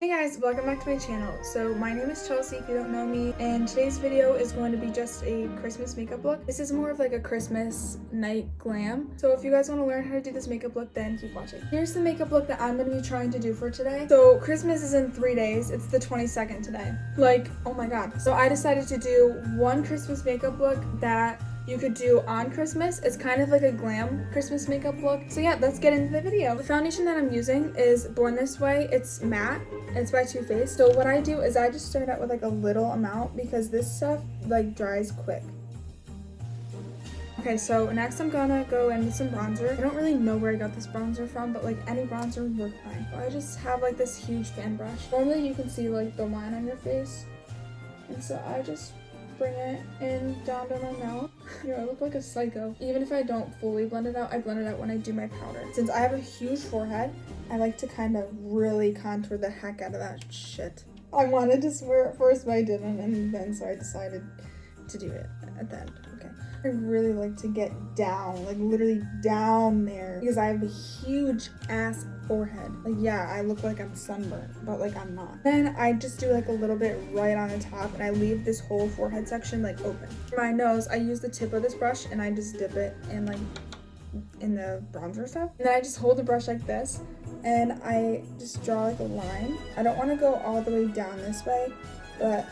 Hey guys, welcome back to my channel. So my name is Chelsea if you don't know me, and today's video is going to be just a Christmas makeup look. This is more of like a Christmas night glam. So if you guys want to learn how to do this makeup look, then keep watching. Here's the makeup look that I'm going to be trying to do for today. So Christmas is in 3 days. It's the 22nd today. Like, oh my god. So I decided to do one Christmas makeup look that you could do on Christmas. It's kind of like a glam Christmas makeup look. So yeah, let's get into the video. The foundation that I'm using is Born This Way. It's matte. It's by Too Faced. So what I do is I just start out with like a little amount because this stuff like dries quick. Okay, so next I'm gonna go in with some bronzer. I don't really know where I got this bronzer from, but like any bronzer would work fine. So I just have like this huge fan brush. Normally you can see like the line on your face. And so I just bring it in down to my mouth. You know, I look like a psycho. Even if I don't fully blend it out, I blend it out when I do my powder. Since I have a huge forehead, I like to kind of really contour the heck out of that shit. I wanted to swear at first, but I didn't, and then so I decided to do it at the end. Okay. I really like to get down, like literally down there, because I have a huge ass forehead. Like, yeah, I look like I'm sunburned, but like I'm not. Then I just do like a little bit right on the top, and I leave this whole forehead section like open. For my nose, I use the tip of this brush and I just dip it in like in the bronzer stuff. And then I just hold the brush like this and I just draw like a line. I don't want to go all the way down this way, but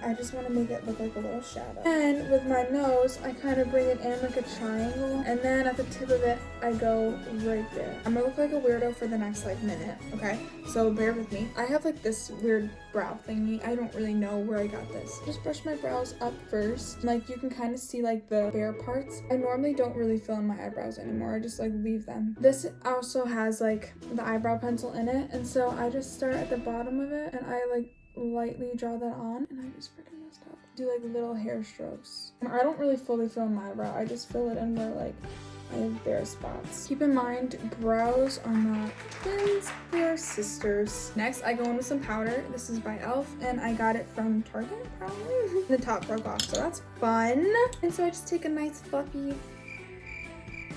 I just want to make it look like a little shadow. And with my nose, I kind of bring it in like a triangle. And then at the tip of it, I go right there. I'm gonna look like a weirdo for the next like minute, okay? So bear with me. I have like this weird brow thingy. I don't really know where I got this. Just brush my brows up first. Like you can kind of see like the bare parts. I normally don't really fill in my eyebrows anymore. I just like leave them. This also has like the eyebrow pencil in it. And so I just start at the bottom of it and I like lightly draw that on, and I just freaking messed up. Do like little hair strokes. And I don't really fully fill in my eyebrow. I just fill it in where like I have bare spots. Keep in mind, brows are not twins, they are sisters. Next, I go in with some powder. This is by e.l.f. and I got it from Tarte, probably. The top broke off, so that's fun. And so I just take a nice fluffy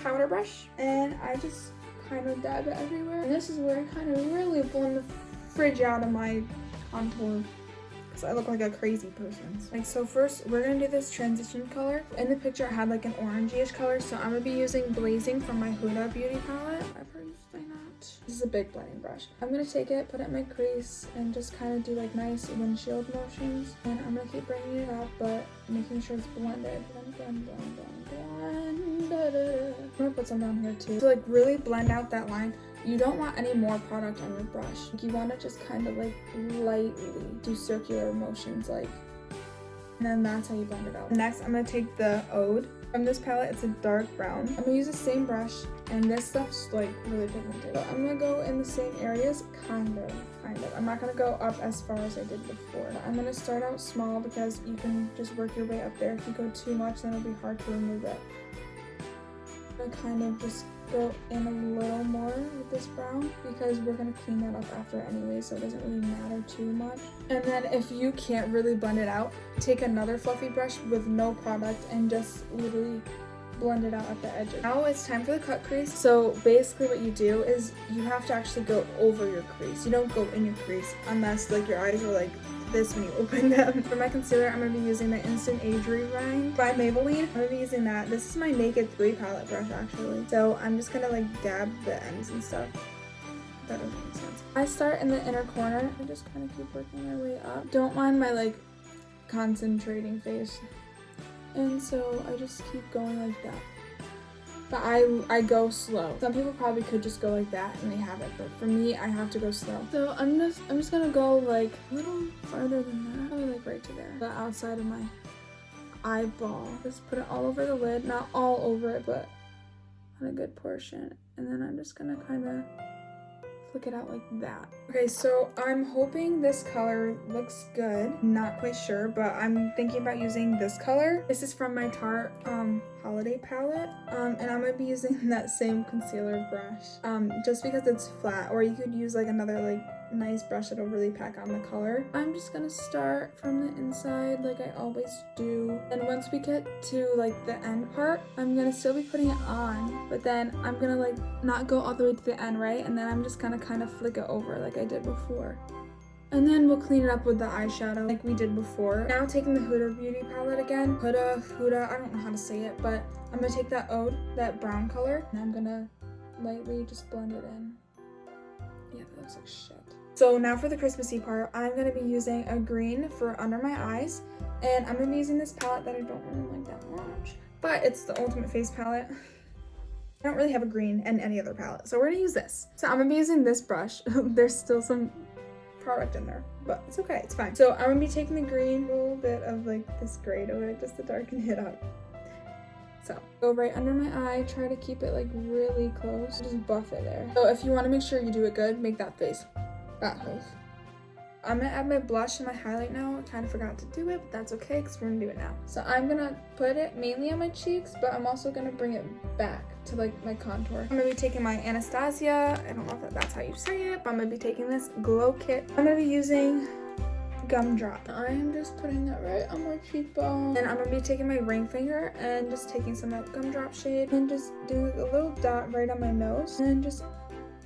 powder brush and I just kind of dab it everywhere. And this is where I kind of really blend the fridge out of my contour because I look like a crazy person. Like, so first we're gonna do this transition color. In the picture I had like an orangey-ish color, so I'm gonna be using Blazing from my Huda beauty palette. I've heard you say that. This is a big blending brush. I'm gonna take it, put it in my crease, and just kind of do like nice windshield motions. And I'm gonna keep bringing it up, but making sure it's blended. Blend. I'm gonna put some down here too to like really blend out that line. You don't want any more product on your brush. Like, you want to just kind of like lightly do circular motions, like, and then that's how you blend it out. Next, I'm gonna take the Ode from this palette. It's a dark brown. I'm gonna use the same brush, and this stuff's like really pigmented. So I'm gonna go in the same areas, kind of. I'm not gonna go up as far as I did before. I'm gonna start out small because you can just work your way up there. If you go too much, then it'll be hard to remove it. I'm gonna kind of just go in a little more with this brown because we're gonna clean that up after anyway, so it doesn't really matter too much. And then if you can't really blend it out, take another fluffy brush with no product and just literally blend it out at the edges. Now it's time for the cut crease. So basically what you do is you have to actually go over your crease. You don't go in your crease unless like your eyes are like this when you open them. For my concealer, I'm going to be using the Instant Age Rewind by Maybelline. I'm going to be using that. This is my Naked 3 palette brush actually. So I'm just going to like dab the ends and stuff. That doesn't make sense. I start in the inner corner and just kind of keep working my way up. Don't mind my like concentrating face. And so I just keep going like that. But I go slow. Some people probably could just go like that and they have it, but for me, I have to go slow. So I'm just gonna go like a little farther than that. Probably like right to there. The outside of my eyeball. Just put it all over the lid. Not all over it, but on a good portion. And then I'm just gonna kind of flick it out like that. Okay, so I'm hoping this color looks good. Not quite sure, but I'm thinking about using this color. This is from my Tarte holiday palette, and I'm gonna be using that same concealer brush just because it's flat, or you could use like another like nice brush that'll really pack on the color. I'm just gonna start from the inside like I always do, and once we get to like the end part, I'm gonna still be putting it on, but then I'm gonna like not go all the way to the end, right? And then I'm just gonna kind of flick it over like I did before. And then we'll clean it up with the eyeshadow like we did before. Now taking the Huda Beauty palette again. Huda, I don't know how to say it, but I'm gonna take that Ode, that brown color, and I'm gonna lightly just blend it in. Yeah, that looks like shit. So now for the Christmassy part, I'm gonna be using a green for under my eyes, and I'm gonna be using this palette that I don't really like that much, but it's the Ultimate Face palette. I don't really have a green in any other palette, so we're gonna use this. So I'm gonna be using this brush. There's still some product in there, but it's okay, it's fine. So I'm gonna be taking the green, a little bit of like this gray to it, just to darken it up. So go right under my eye, try to keep it like really close, just buff it there. So if you want to make sure you do it good, make that face, that hole. I'm gonna add my blush and my highlight now. I kind of forgot to do it, but that's okay because we're gonna do it now. So I'm gonna put it mainly on my cheeks, but I'm also gonna bring it back to like my contour. I'm gonna be taking my Anastasia, I don't know if that's how you say it, but I'm gonna be taking this Glow Kit. I'm gonna be using Gumdrop. I am just putting that right on my cheekbone. And I'm gonna be taking my ring finger and just taking some of that Gumdrop shade and just do a little dot right on my nose and just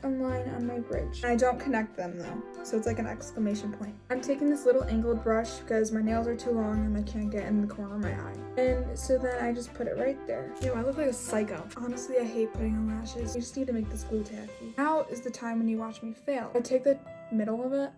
a line on my bridge. I don't connect them though, so it's like an exclamation point. I'm taking this little angled brush because my nails are too long and I can't get in the corner of my eye. And so then I just put it right there. Ew, I look like a psycho. Honestly, I hate putting on lashes. You just need to make this glue tacky. Now is the time when you watch me fail. I take the middle of it.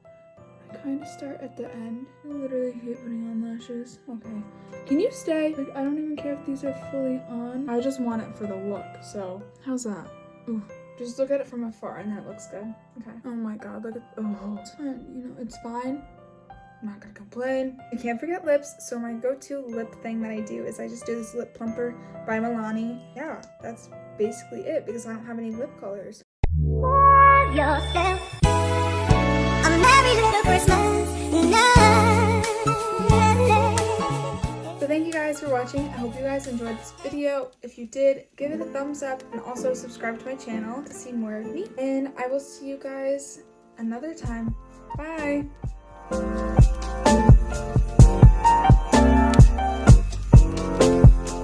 I kind of start at the end. I literally hate putting on lashes. Okay. Can you stay? Like, I don't even care if these are fully on. I just want it for the look, so how's that? Ooh. Just look at it from afar and then it looks good. Okay. Oh my god, look at, oh. It's fine, you know, it's fine. I'm not gonna complain. I can't forget lips, so my go-to lip thing that I do is I just do this lip plumper by Milani. Yeah, that's basically it because I don't have any lip colors. Love yourself. A merry little Christmas night. So thank you guys for watching. I hope you guys enjoyed this video. If you did, give it a thumbs up and also subscribe to my channel to see more of me. And I will see you guys another time. Bye!